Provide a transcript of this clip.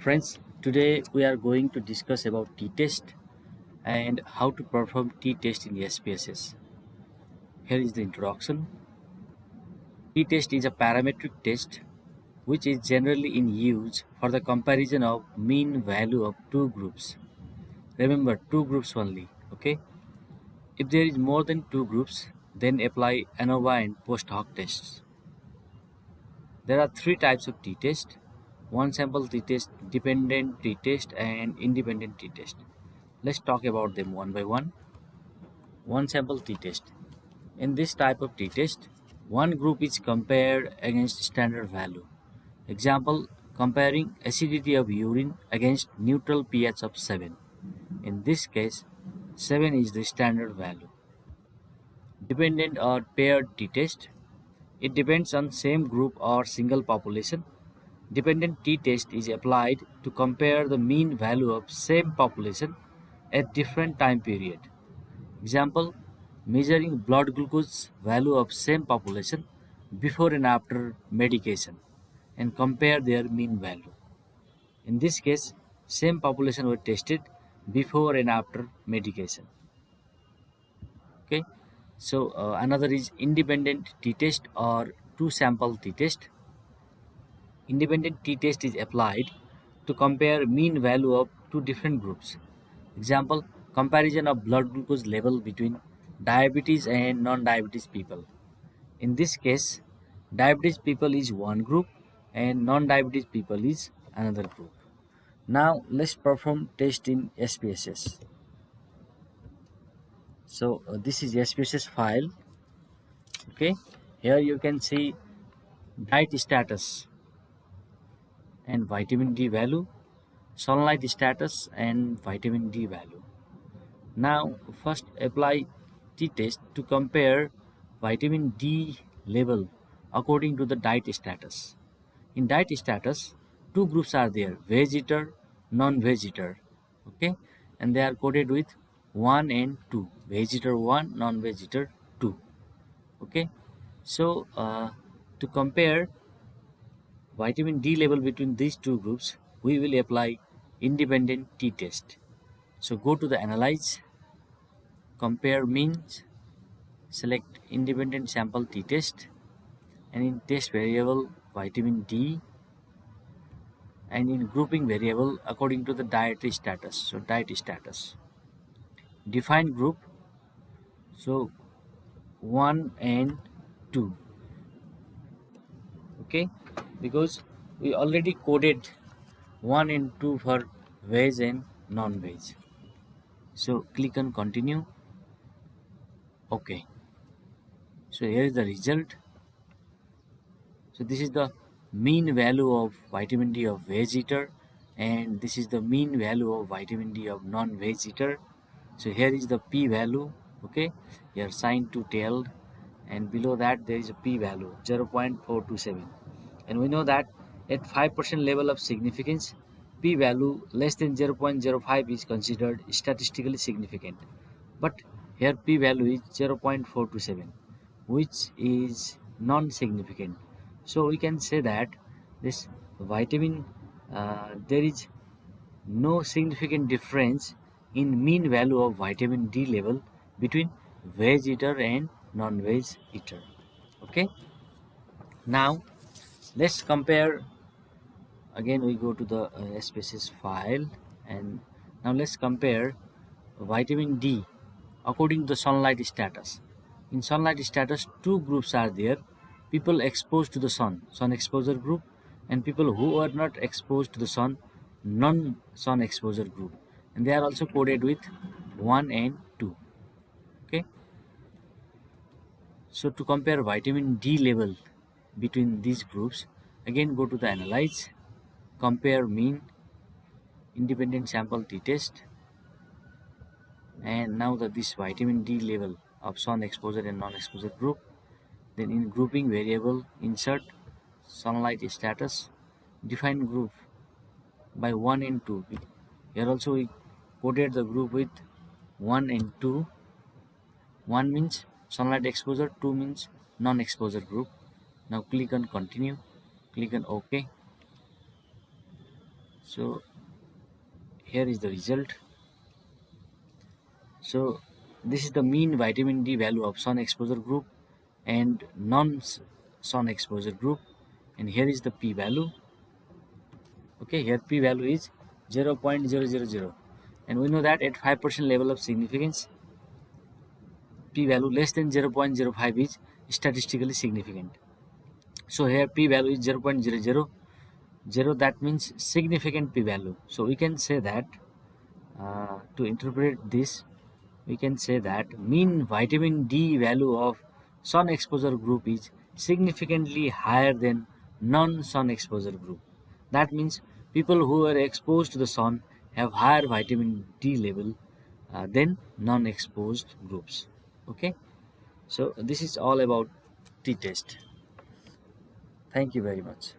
Friends, today we are going to discuss about t-test and how to perform t-test in SPSS. Here is the introduction. T-test is a parametric test which is generally in use for the comparison of mean value of two groups. Remember, two groups only, okay? If there is more than two groups, then apply ANOVA and post hoc tests. There are three types of t-test: one sample t-test, dependent t-test, and independent t-test. Let's talk about them one by one. One sample t-test. In this type of t-test, one group is compared against standard value. Example, comparing acidity of urine against neutral pH of 7. In this case, 7 is the standard value. Dependent or paired t-test. It depends on same group or single population. Dependent t-test is applied to compare the mean value of same population at different time period. Example, measuring blood glucose value of same population before and after medication and compare their mean value. In this case, same population were tested before and after medication. Okay, so another is independent t-test or two sample t-test. Independent t-test is applied to compare mean value of two different groups. Example, comparison of blood glucose level between diabetes and non-diabetes people. In this case, diabetes people is one group and non-diabetes people is another group. Now let's perform test in SPSS. So this is SPSS file. Okay, here you can see diet status and vitamin D value, sunlight status and vitamin D value. Now first apply t-test to compare vitamin D level according to the diet status. In diet status, two groups are there: veg eater, non-veg eater. Okay, and they are coded with 1 and 2. Veg eater 1, non-veg eater 2. Okay, so to compare vitamin D level between these two groups, we will apply independent t-test. So go to the analyze, compare means, select independent sample t-test, and in test variable vitamin D, and in grouping variable according to the dietary status. So diet status. Define group. So 1 and 2. Okay, because we already coded 1 and 2 for veg and non-veg. So click on continue. Okay, so here is the result. So this is the mean value of vitamin D of veg eater, and this is the mean value of vitamin D of non-veg eater. So here is the p value. Okay, here sign to tailed, and below that there is a p value 0.427, and we know that at 5% level of significance, p value less than 0.05 is considered statistically significant, but here p value is 0.427, which is non-significant. So we can say that this vitamin, there is no significant difference in mean value of vitamin D level between veg eater and non-veg eater. Okay, now let's compare. Again we go to the SPSS file, and now let's compare vitamin D according to the sunlight status. In sunlight status, two groups are there: people exposed to the sun exposure group, and people who are not exposed to the sun, non-sun exposure group, and they are also coded with 1 and 2. Okay, so to compare vitamin D level between these groups, again go to the analyze, compare mean, independent sample t-test, and now that this vitamin D level of sun exposure and non-exposure group. Then in grouping variable, insert sunlight status, define group by 1 and 2. Here also we coded the group with 1 and 2. 1 means sunlight exposure, 2 means non-exposure group. Now click on continue, click on OK. So here is the result. So this is the mean vitamin D value of sun exposure group and non-sun exposure group, and here is the p value. Okay, here p value is 0.000, and we know that at 5% level of significance, p value less than 0.05 is statistically significant. So here p value is 0.000, that means significant p value. So we can say that to interpret this, we can say that mean vitamin D value of sun exposure group is significantly higher than non-sun exposure group. That means people who are exposed to the sun have higher vitamin D level than non-exposed groups. Okay, so this is all about t-test. Thank you very much.